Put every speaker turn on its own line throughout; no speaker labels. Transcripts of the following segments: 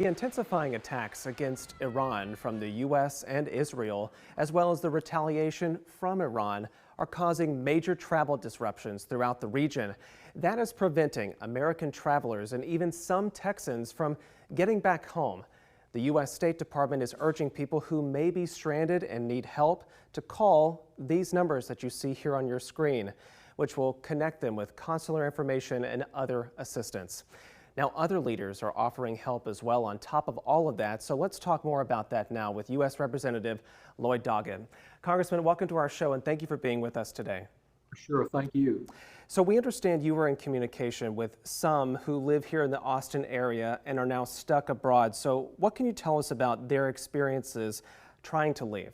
The intensifying attacks against Iran from the U.S. and Israel, as well as the retaliation from Iran, are causing major travel disruptions throughout the region. That is preventing American travelers and even some Texans from getting back home. The U.S. State Department is urging people who may be stranded and need help to call these numbers that you see here on your screen, which will connect them with consular information and other assistance. Now, other leaders are offering help as well on top of all of that, so let's talk more about that now with U.S. Representative Lloyd Doggett. Congressman, welcome to our show and thank you for being with us today.
Sure, thank you.
So we understand you were in communication with some who live here in the Austin area and are now stuck abroad. So what can you tell us about their experiences trying to leave?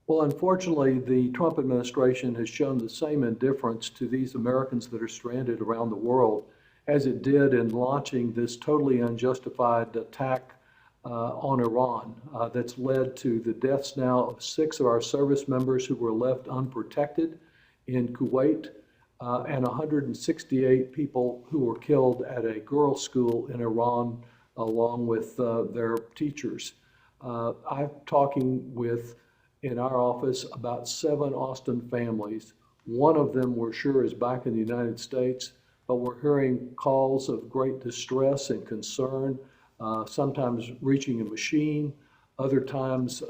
Well, unfortunately, the Trump administration has shown the same indifference to these Americans that are stranded around the world as it did in launching this totally unjustified attack on Iran that's led to the deaths now of 6 of our service members who were left unprotected in Kuwait and 168 people who were killed at a girls' school in Iran along with their teachers. I'm talking with, in our office, about 7 Austin families. One of them we're sure is back in the United States, but we're hearing calls of great distress and concern, sometimes reaching a machine, other times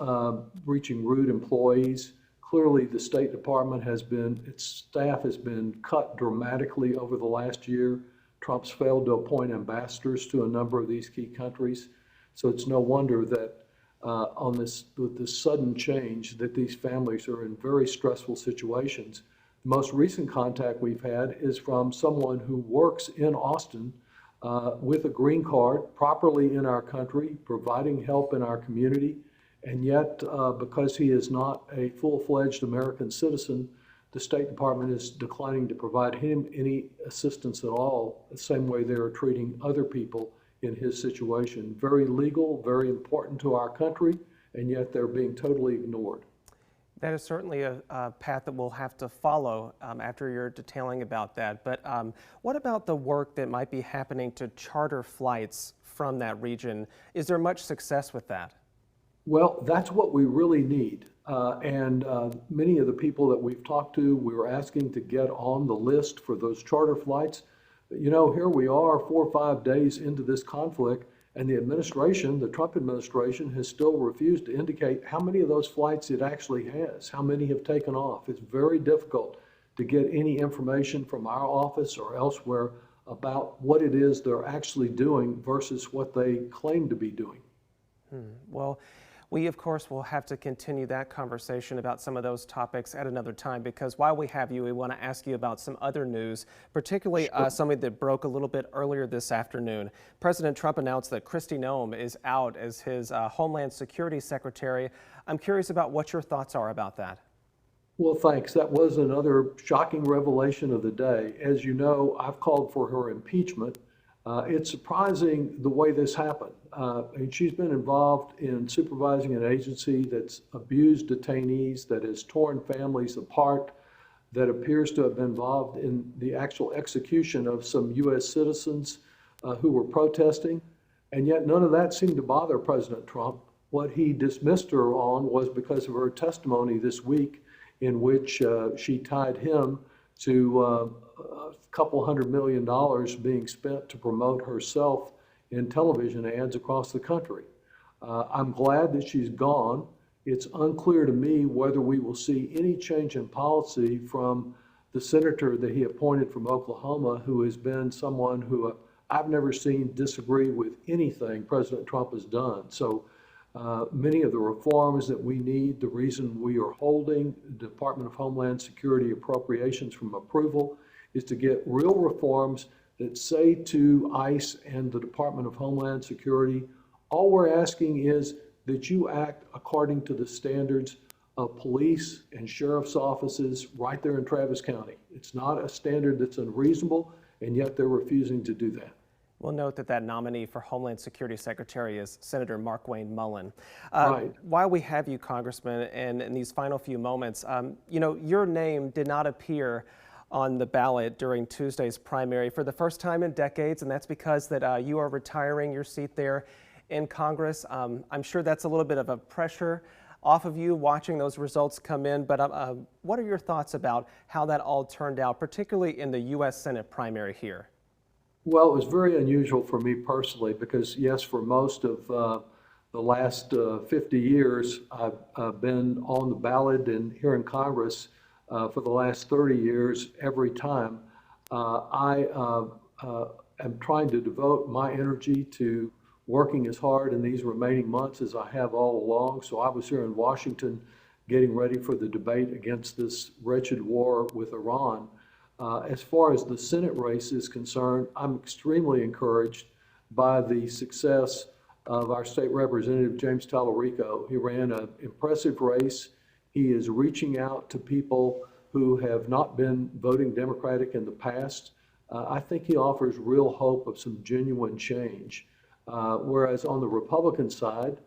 reaching rude employees. Clearly, the State Department its staff has been cut dramatically over the last year. Trump's failed to appoint ambassadors to a number of these key countries. So it's no wonder that with this sudden change that these families are in very stressful situations. The most recent contact we've had is from someone who works in Austin with a green card, properly in our country, providing help in our community. And yet, because he is not a full-fledged American citizen, the State Department is declining to provide him any assistance at all, the same way they are treating other people in his situation. Very legal, very important to our country, and yet they're being totally ignored.
That is certainly a path that we'll have to follow after you're detailing about that. But what about the work that might be happening to charter flights from that region? Is there much success with that?
Well, that's what we really need. Many of the people that we've talked to, we were asking to get on the list for those charter flights. You know, here we are 4 or 5 days into this conflict, and the administration, the Trump administration, has still refused to indicate how many of those flights it actually has, how many have taken off. It's very difficult to get any information from our office or elsewhere about what it is they're actually doing versus what they claim to be doing.
Well, we, of course, will have to continue that conversation about some of those topics at another time, because while we have you, we want to ask you about some other news, particularly something that broke a little bit earlier this afternoon. President Trump announced that Kristi Noem is out as his Homeland Security Secretary. I'm curious about what your thoughts are about that.
Well, thanks. That was another shocking revelation of the day. As you know, I've called for her impeachment. It's surprising the way this happened. And she's been involved in supervising an agency that's abused detainees, that has torn families apart, that appears to have been involved in the actual execution of some U.S. citizens who were protesting. And yet none of that seemed to bother President Trump. What he dismissed her on was because of her testimony this week, in which she tied him to a couple $100 million being spent to promote herself in television ads across the country. I'm glad that she's gone. It's unclear to me whether we will see any change in policy from the senator that he appointed from Oklahoma, who has been someone who I've never seen disagree with anything President Trump has done. So many of the reforms that we need, the reason we are holding the Department of Homeland Security appropriations from approval, is to get real reforms that say to ICE and the Department of Homeland Security, all we're asking is that you act according to the standards of police and sheriff's offices right there in Travis County. It's not a standard that's unreasonable, and yet they're refusing to do that.
We'll note that that nominee for Homeland Security Secretary is Senator Markwayne Mullin.
Right.
While we have you, Congressman, and in these final few moments, you know, your name did not appear on the ballot during Tuesday's primary for the first time in decades, and that's because that you are retiring your seat there in Congress. I'm sure that's a little bit of a pressure off of you watching those results come in, but what are your thoughts about how that all turned out, particularly in the U.S. Senate primary here?
Well, it was very unusual for me personally because, yes, for most of the last 50 years, I've been on the ballot and here in Congress for the last 30 years. Every time I am trying to devote my energy to working as hard in these remaining months as I have all along. So I was here in Washington getting ready for the debate against this wretched war with Iran. As far as the Senate race is concerned, I'm extremely encouraged by the success of our state representative, James Tallarico. He ran an impressive race. He is reaching out to people who have not been voting Democratic in the past. I think he offers real hope of some genuine change. Whereas on the Republican side,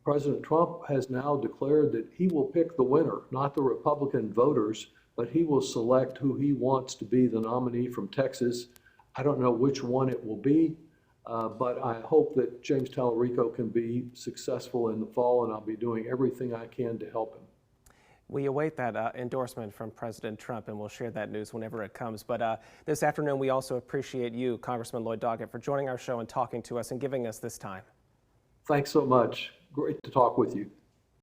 President Trump has now declared that he will pick the winner, not the Republican voters, but he will select who he wants to be the nominee from Texas. I don't know which one it will be, but I hope that James Tallarico can be successful in the fall, and I'll be doing everything I can to help him.
We await that endorsement from President Trump, and we'll share that news whenever it comes. But this afternoon, we also appreciate you, Congressman Lloyd Doggett, for joining our show and talking to us and giving us this time.
Thanks so much. Great to talk with you.